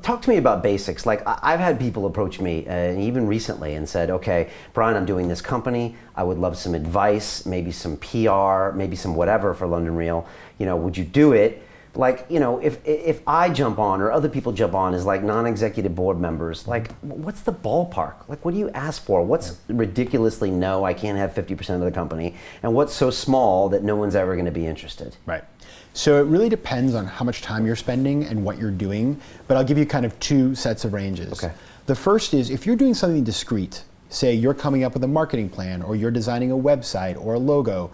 talk to me about basics. Like I've had people approach me, even recently, and said, okay, Brian, I'm doing this company. I would love some advice, maybe some PR, maybe some whatever for London Real. Would you do it? Like, if I jump on or other people jump on as like non-executive board members, like what's the ballpark? Like, what do you ask for? What's ridiculously no, I can't have 50% of the company? And what's so small that no one's ever going to be interested? Right. So it really depends on how much time you're spending and what you're doing, but I'll give you kind of two sets of ranges. Okay. The first is if you're doing something discrete, say you're coming up with a marketing plan or you're designing a website or a logo,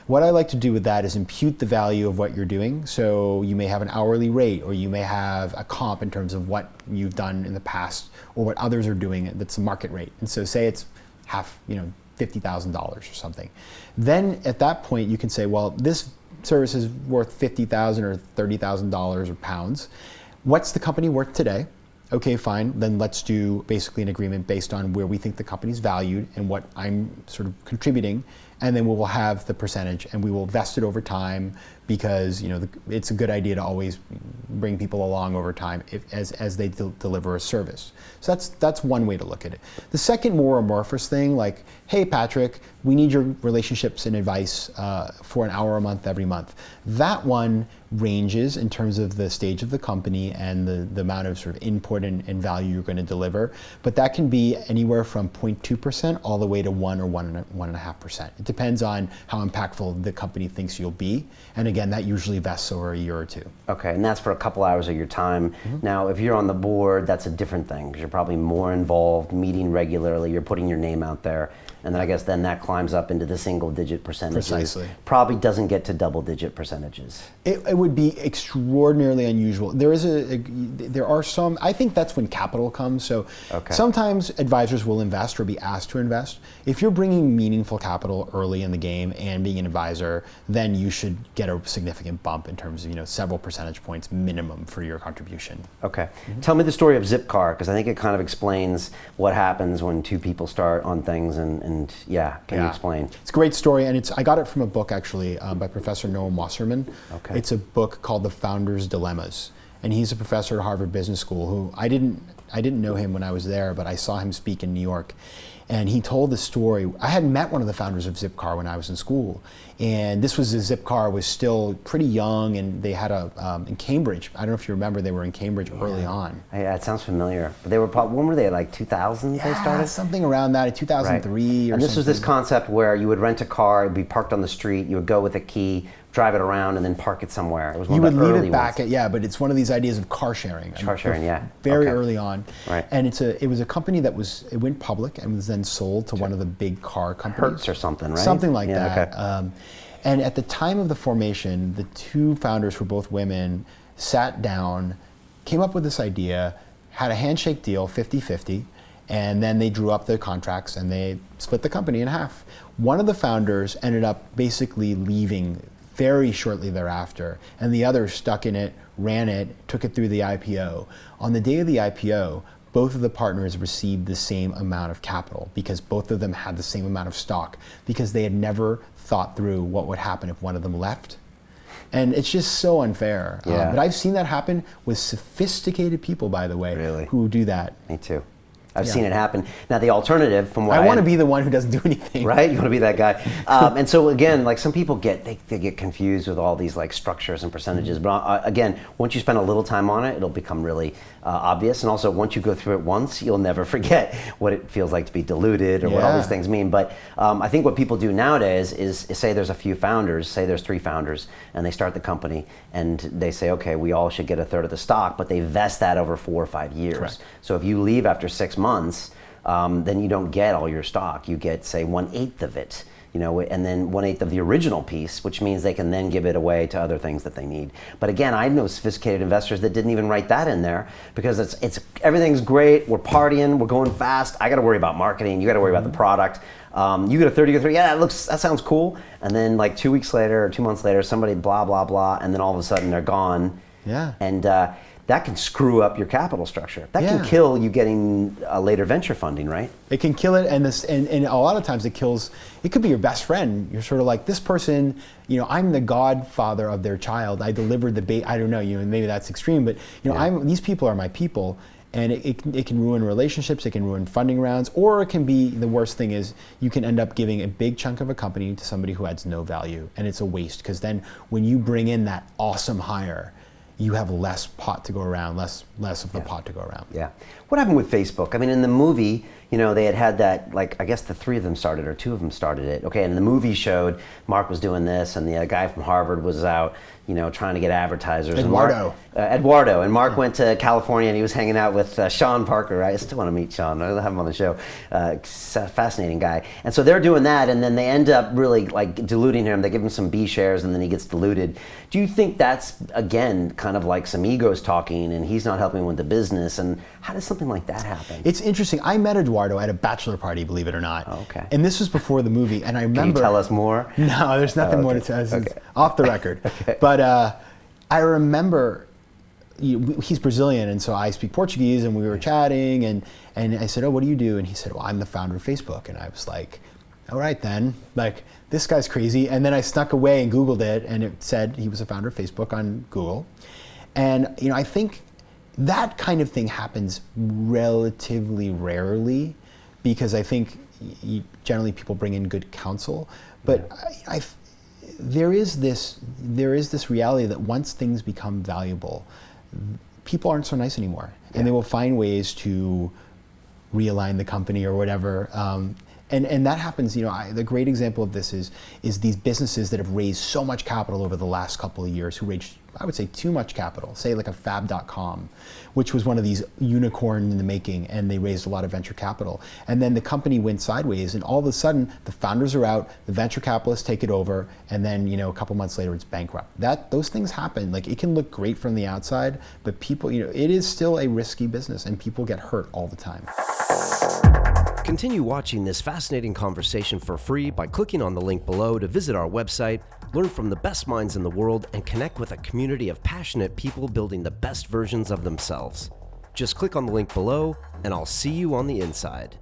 what I like to do with that is impute the value of what you're doing. So you may have an hourly rate, or you may have a comp in terms of what you've done in the past or what others are doing that's a market rate. And so say it's half, $50,000 or something. Then at that point you can say, well, this service is worth $50,000 or $30,000 or pounds. What's the company worth today? Okay, fine. Then let's do basically an agreement based on where we think the company's valued and what I'm sort of contributing, and then we will have the percentage, and we will vest it over time because it's a good idea to always bring people along over time as they deliver a service. So that's one way to look at it. The second more amorphous thing, like, hey Patrick, we need your relationships and advice for an hour a month every month. That one ranges in terms of the stage of the company and the amount of sort of input and value you're going to deliver. But that can be anywhere from 0.2% all the way to 1 or 1.5%. It depends on how impactful the company thinks you'll be. And again, that usually vests over a year or two. Okay, and that's for a couple hours of your time. Now, if you're on the board, that's a different thing because you're probably more involved, meeting regularly, you're putting your name out there. And then I guess then that climbs up into the single-digit percentages. Precisely. Probably doesn't get to double-digit percentages. It would be extraordinarily unusual. There are some, I think that's when capital comes. So sometimes advisors will invest or be asked to invest. If you're bringing meaningful capital early in the game and being an advisor, then you should get a significant bump in terms of several percentage points minimum for your contribution. Okay. Tell me the story of Zipcar, because I think it kind of explains what happens when two people start on things and can you explain? It's a great story, and I got it from a book actually by Professor Noam Wasserman. Okay. It's a book called The Founder's Dilemmas, and he's a professor at Harvard Business School who I didn't know him when I was there, but I saw him speak in New York. And he told the story. I had met one of the founders of Zipcar when I was in school, and this was Zipcar was still pretty young, and they had in Cambridge. I don't know if you remember, they were in Cambridge early on. Yeah, it sounds familiar. But they were when were they, like 2000s they started? Something around that, 2003 or And this something. was this concept where you would rent a car, it'd be parked on the street, you would go with a key, drive it around, and then park it somewhere. It was one you of would the leave early it back ones. but it's one of these ideas of car sharing. Car sharing, Very early on. Right. And it was a company it went public and was then sold to one of the big car companies. Hertz or something, right? Something like that. Okay. And at the time of the formation, the two founders, who were both women, sat down, came up with this idea, had a handshake deal, 50-50, and then they drew up their contracts and they split the company in half. One of the founders ended up basically leaving very shortly thereafter, and the other stuck in it, ran it, took it through the IPO. On the day of the IPO, both of the partners received the same amount of capital because both of them had the same amount of stock because they had never thought through what would happen if one of them left. And it's just so unfair. Yeah. But I've seen that happen with sophisticated people, by the way, who do that. Me too. I've seen it happen. Now the alternative from what I want to be the one who doesn't do anything. Right? You want to be that guy. And so again, like some people they get confused with all these like structures and percentages. But again, once you spend a little time on it, it'll become really obvious. And also once you go through it once, you'll never forget what it feels like to be diluted or what all these things mean. But I think what people do nowadays is say there's a few founders, say there's 3 founders, and they start the company and they say, okay, we all should get a third of the stock, but they vest that over 4 or 5 years. Correct. So if you leave after 6 months, then you don't get all your stock. You get, say, 1/8 of it, and then 1/8 of the original piece, which means they can then give it away to other things that they need. But again, I know sophisticated investors that didn't even write that in there because it's everything's great. We're partying. We're going fast. I got to worry about marketing. You got to worry about the product. You get a 30 or 3. Yeah, that sounds cool. And then like 2 weeks later or 2 months later, somebody blah blah blah, and then all of a sudden they're gone. Yeah. And that can screw up your capital structure. That can Yeah. kill you getting later venture funding, right? It can kill it, and a lot of times it could be your best friend. You're sort of like, this person, I'm the godfather of their child. I delivered I don't know, maybe that's extreme, but these people are my people, and it can ruin relationships, it can ruin funding rounds, or it can be, the worst thing is, you can end up giving a big chunk of a company to somebody who adds no value, and it's a waste, because then when you bring in that awesome hire, you have less pot to go around, less of the pot to go around. Yeah. What happened with Facebook? I mean, in the movie, they had that, like, I guess the three of them started, or two of them started it. Okay, and the movie showed Mark was doing this, and the guy from Harvard was out, trying to get advertisers. Eduardo. Eduardo. And Mark went to California, and he was hanging out with Sean Parker. I still want to meet Sean. I'll have him on the show. Fascinating guy. And so they're doing that, and then they end up really, like, diluting him. They give him some B shares, and then he gets diluted. Do you think that's, again, kind of like some egos talking, and he's not helping with the business? And how does something like that happen? It's interesting. I met Eduardo at a bachelor party, believe it or not. Oh, okay. And this was before the movie, and I remember... Can you tell us more? No, there's nothing more to tell. This is off the record. Okay. But I remember, he's Brazilian, and so I speak Portuguese, and we were chatting, and I said, oh, what do you do? And he said, well, I'm the founder of Facebook. And I was like, all right then, like, this guy's crazy. And then I snuck away and Googled it, and it said he was the founder of Facebook on Google. And I think that kind of thing happens relatively rarely, because I think generally people bring in good counsel. But there is this reality that once things become valuable, people aren't so nice anymore, and they will find ways to realign the company or whatever. And that happens. The great example of this is these businesses that have raised so much capital over the last couple of years, who raised, I would say, too much capital. Say like a Fab.com, which was one of these unicorn in the making, and they raised a lot of venture capital. And then the company went sideways, and all of a sudden the founders are out, the venture capitalists take it over, and then a couple months later it's bankrupt. Those things happen. Like, it can look great from the outside, but people, it is still a risky business, and people get hurt all the time. Continue watching this fascinating conversation for free by clicking on the link below to visit our website, learn from the best minds in the world, and connect with a community of passionate people building the best versions of themselves. Just click on the link below, and I'll see you on the inside.